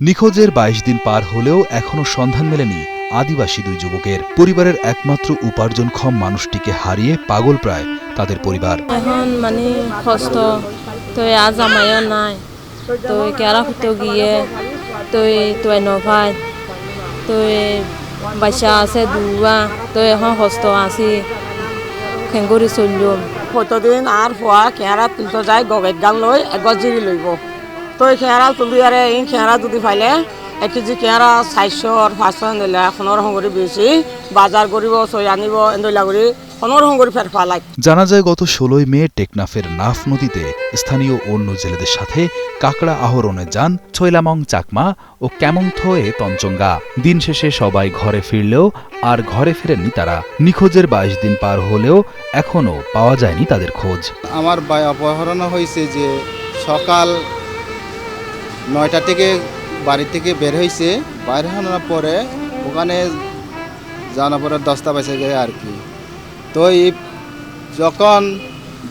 নিখোঁজের ২২ দিন পার হলেও এখনও সন্ধান মেলেনি আদিবাসী দুই যুবকের। পরিবারের একমাত্র উপার্জনক্ষম মানুষটিকে হারিয়ে পাগল প্রায় তাদের পরিবার। এখন কষ্ট তো আজ আমায়ও নাই তো কেরা হতো গিয়ে তো নভাই তো বাচ্চা আছে দুয়া তো এখন কষ্ট আছি খেঙ্গুরি চললুম কতদিন আর ফুয়া খেয়ারা তুলতে যায় গগের গান লই একগজ জিরি লইব তো খেয়ারা তুলি আরে এই খেয়ারা যদি ফাইলে 1 কেজি খেয়ারা 400-500 দিলে এখনের হঙ্গরি বেশি বাজার করিব সই আনিব এন্দইলা করি এখনের হঙ্গরি ফের ফালাই। জানা যায় গত ১৬ মে টেকনাফের নাফ নদীতে স্থানীয় অন্য জেলেদের সাথে কাঁকড়া আহরণে যান ছৈলামং চাকমা ও ক্যামংথোয়ে তঞ্চঙ্গা। দিন শেষে সবাই ঘরে ফিরলেও আর ঘরে ফেরেননি তারা। নিখোঁজের ২২ দিন পার হলেও এখনও পাওয়া যায়নি তাদের খোঁজ। আমার ভাই অপহরণ হয়েছে যে সকাল ৯টা থেকে বাড়ি থেকে বের হয়েছে, বাইর হওয়ার পরে ওখানে জানা পরে 10টা বেজে যায় আর কি। তো এই যখন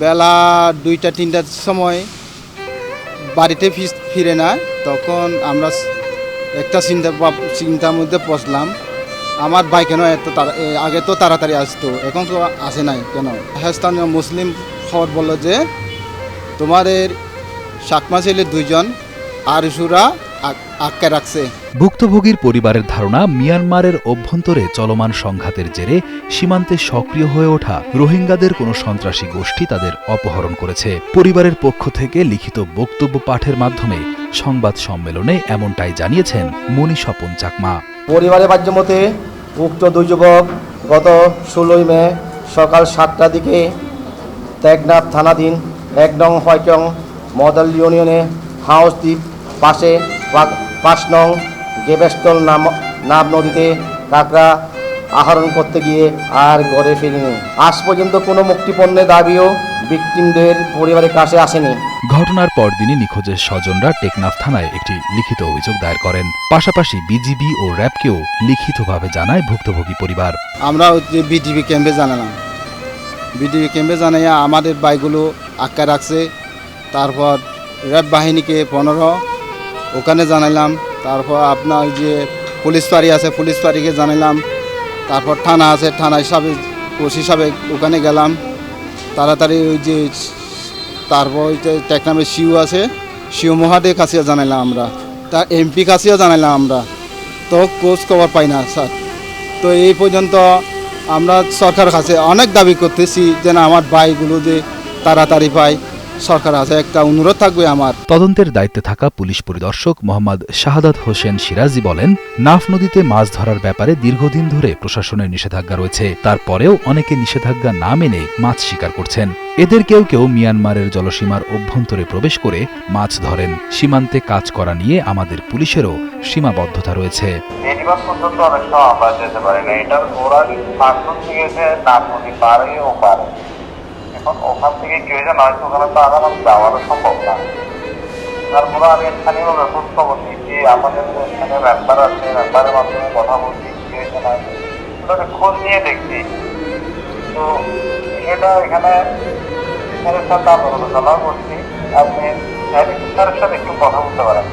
বেলা 2টা-3টার সময় বাড়িতে ফিরে না, তখন আমরা একটা চিন্তার মধ্যে পড়লাম, আমার ভাই কেন এত আগে তো তাড়াতাড়ি আসতো, এখন তো আসে নাই কেন। স্থানীয় মুসলিম খবর বলল যে তোমাদের চাকমা ছেলে 2জন আর সুরা আটকে রাখছে। ভুক্তভোগীর পরিবারের ধারণা, মিয়ানমারের অভ্যন্তরে চলমান সংঘাতের জেরে সীমান্তে সক্রিয় হয়ে ওঠা রোহিঙ্গাদের কোনো সন্ত্রাসী গোষ্ঠী তাদের অপহরণ করেছে। পরিবারের পক্ষ থেকে লিখিত বক্তব্য পাঠের মাধ্যমে সংবাদ সম্মেলনে এমনটাই জানিয়েছেন মণি স্বপন চাকমা। পরিবারের বাহ্য মতে উক্ত দুই যুবক গত ১৬ মে সকাল 7টার দিকে টেকনাফ থানাধীন ১ নং হয়টং মডেল ইউনিয়নে হাউস দ্বীপ পাশে ৫ নং গেবেস্টল নাব নদীতে কাঁকড়া আহরণ করতে গিয়ে আর ঘরে ফেরেনি। আজ পর্যন্ত কোনো মুক্তিপণ্যের দাবিও ভিকটিমদের পরিবারের কাছে আসেনি। ঘটনার পরদিনই নিখোঁজের স্বজনরা টেকনাফ থানায় একটি লিখিত অভিযোগ দায়ের করেন। পাশাপাশি বিজিবি ও র্যাবকেও লিখিতভাবে জানায় ভুক্তভোগী পরিবার। আমরা বিটিভি ক্যাম্পে জানালাম, বিটিভি ক্যাম্পে জানাইয়া আমাদের বাইকগুলো আটকা রাখছে। তারপর র্যাব বাহিনীকে 15 ওখানে জানাইলাম। তারপর আপনার যে পুলিশ ফাঁড়ি আছে পুলিশ ফাঁড়িকে জানাইলাম। তারপর থানা আছে থানা হিসাবে ওসি হিসাবে ওখানে গেলাম তাড়াতাড়ি। ওই যে তারপর ওই যে টেকনাফের সিউ আছে সিউ মহাদের কাছেও জানাইলাম আমরা, তার এমপি কাছেও জানাইলাম আমরা, তো খোঁজ খবর পাই না স্যার। তো এই পর্যন্ত আমরা সরকার কাছে অনেক দাবি করতেছি যেন আমার ভাইগুলো যে তাড়াতাড়ি পায়। সরকার আছে একটা অনুরোধ থাকবে আমার। তদন্তের দায়িত্বে থাকা পুলিশ পরিদর্শক মোহাম্মদ শাহাদাত হোসেন সিরাজি বলেন, নাফ নদীতে মাছ ধরার ব্যাপারে দীর্ঘদিন ধরে প্রশাসনের নিষেধাজ্ঞা রয়েছে। তারপরেও অনেকে নিষেধাজ্ঞা না মেনে মাছ শিকার করছেন। এদের কেউ কেউ মিয়ানমারের জলসীমার অভ্যন্তরে প্রবেশ করে মাছ ধরেন। সীমান্তে কাজ করা নিয়ে আমাদের পুলিশেরও সীমাবদ্ধতা রয়েছে। ওখান থেকে কেউ যে নয় ওখানে তো আরাম যাওয়ারও সম্ভব না। তারপরে আমি স্থানীয়ভাবে খোঁজ খবর নিচ্ছি, আমাদের এখানে ম্যাম্বার আছে, ম্যাম্বারের মাধ্যমে কথা বলছি, কেউ যে নয় খোঁজ নিয়ে দেখছি। তো সেটা এখানে স্যারের সাথে আলোচনা করছি। আপনি স্যারের সাথে একটু কথা বলতে পারেন।